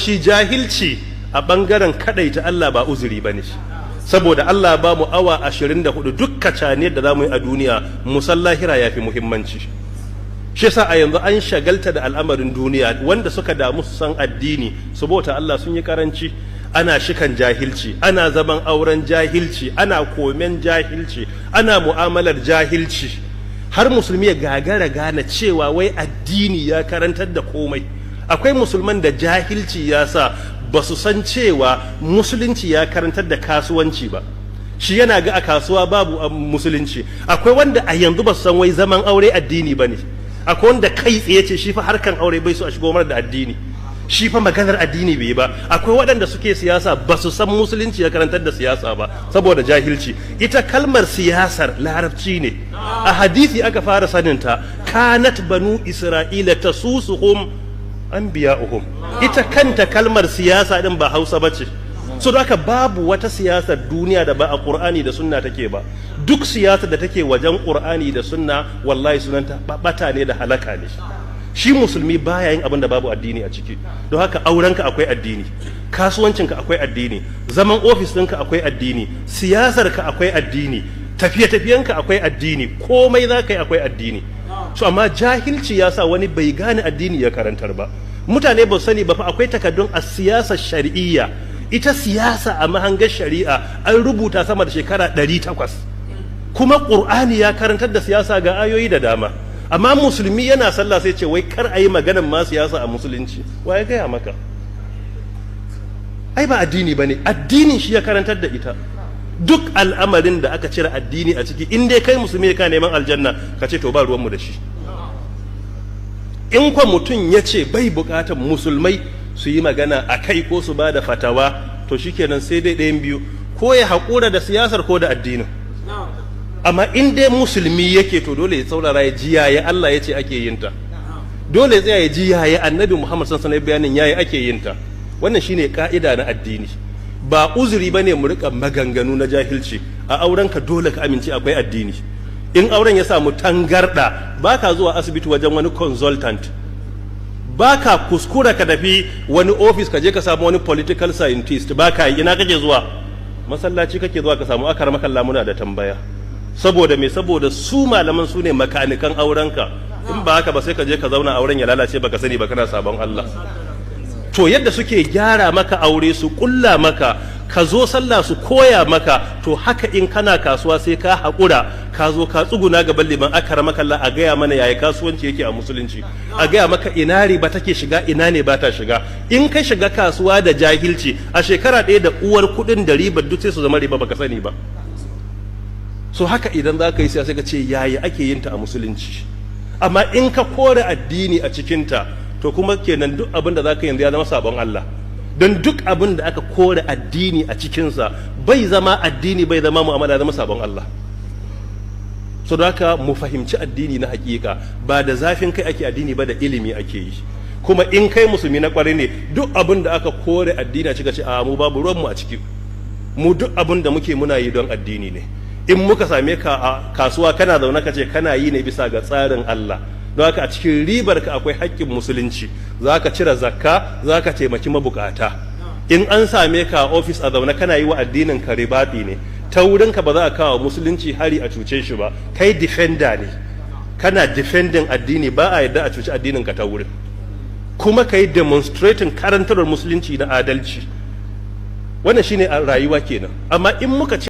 shi jahilci a ɓangaren kaɗaita Allah ba uzuri ba ne, saboda Allah ba mu awa 24 duk kacaniyar da za mu yi a duniya musallahira ya fi muhimmanci. Shi yasa a yanzu an shagalta da al'amarin duniya, wanda suka damu su san addini su bauta Allah sun yi karanci. Ana shikan jahilci, ana zaman auren jahilci, ana komen jahilci, ana mu'amalar jahilci, har musulmi ya gagara gane cewa wai addini ya karantar da komai. Akwai musulman da jahilci ya sa ba su san cewa musulunci ya karantar da kasuwanci ba, shi yana ga a kasuwa babu musulunci. Akwai wanda a yanzu ba su san wai zaman aure addini ba ne. Akwai wanda kai tsaye ce shi fa harkan aure bai so a shigo mar da addini, shi fa maganar addini bai ba. Akwai waɗanda suke siyasa ba su san musulunci ya karantar da siyasa ba saboda jahilci. Ita kalmar siyasar larabci ne, a hadisi aka fara saninta, kanat banu isra'ila tasusuhum anbiya'uhum. Ita kanta kalmar siyasa din ba Hausa bace, so da haka babu wata siyasar duniya da ba a Qur'ani da sunna take ba. Duk siyasar da take wajen Qur'ani da sunna wallahi sunanta bata ne da halaka ne. Shi musulmi baya yin abin da babu addini a ciki. Don haka aurenka akwai addini, kasuwancinka akwai addini, zaman ofis ɗinka akwai addini, siyasarka akwai addini, tafiye-tafiyenka akwai addini, komai za ka yi akwai addini. So amma jahilci ya sa wani bai gane addini ya karantar ba. Mutane ba sani ba fa akwai takaddun a siyasar shari'iyya. Ita siyasa a mahangar shari'a an rubuta sama da shekara 800, kuma Qur'ani ya karantar da siyasa ga ayoyi da dama. Amma musulmi yana sallah sai ce wai kar a yi maganan ma siyasa a musulunci. Wa ya gaya maka? Ai ba addini ba ne, addinin shi ya karantar da ita. Duk al'amarin da aka cire addini a ciki, in dai kai musulmi ka neman aljanna, ka ce to ba ruwanmu da shi. In kwa mutum ya ce bai bukatar musulmai su yi magana a kai ko su ba da fatawa, to shikenan sai dai ɗayan biyu, ko ya haƙura da siyasar ko da addinin. Amma in dai musulmi yake, to dole ya saurara ya ji yaya Allah ya ce ake yin ta, dole ya tsaya ya ji yaya annabi Muhammad sallallahu alaihi wasallam bayanin yaya ake yin ta. Wannan shine ka'ida na addini. Ba uzuri bane mu rika maganganu na jahilci. A aurenka dole ka amince akwai addini. In auren ya samu tangarda, baka zuwa asibiti wajen wani consultant, baka kuskura ka tafi wani office ka je ka samu wani political scientist, baka yi. Ina kake zuwa? Masallaci kake zuwa ka samu akar makalla muna da tambaya. Saboda me? Saboda su malaman su ne makanikan aurenka. In ba haka ba sai ka je ka zauna auren ya lalace baka sani ba, kana sabon Allah. To yadda suke gyara maka aure, su kulla maka, ka zo sallah su koya maka, to haka in kana kasuwa sai ka haƙura ka zo ka tsuguna gaban liman akar makalla a gaya mana yaya kasuwanci yake a musulunci, a gaya maka ina riba take shiga ina ne ba ta shiga. In ka shiga kasuwa da jahilci, a shekara ɗaya da uwar kuɗin da ribar duk sai su zama riba baka sani ba. So haka idan za ka yi sai ka ce yaya ake yin ta a musulunci. Amma in ka kore addini a cikinta, to kuma kenan duk abin da za ka yanzu ya zama sabon Allah. Don duk abin da aka kore addini a cikinsa bai zama addini, bai zama mu'amala, zama sabon Allah. So da haka mu fahimci addini na hakika, ba da zafin kai ake addini ba, da ilimi ake yi. Kuma in kai musulmi na kwarai ne, duk abin da aka kore addini a cika ce a mu babu ruwanmu a ciki. Mu duk abin da muke muna yi don addini ne. In muka same ka a kasuwa kana zaune ka ce kana yi ne bisa ga tsarin Allah, don haka a cikin ribar ka akwai haƙƙin musulunci, za ka cire zakka, za ka taimaki mabukata. In an same ka a ofis a zaune kana yi wa addinin ka ribaɗi ne, ta wurin ka ba za a kawo musulunci hari a cuce shi ba, kai defender ne, kana defending addini, ba a yarda a cuci addinin ka ta wurin. Kuma ka yi demonstrating karantarwar musulunci na adalci. Wannan shine a rayuwa kenan. Amma in muka ce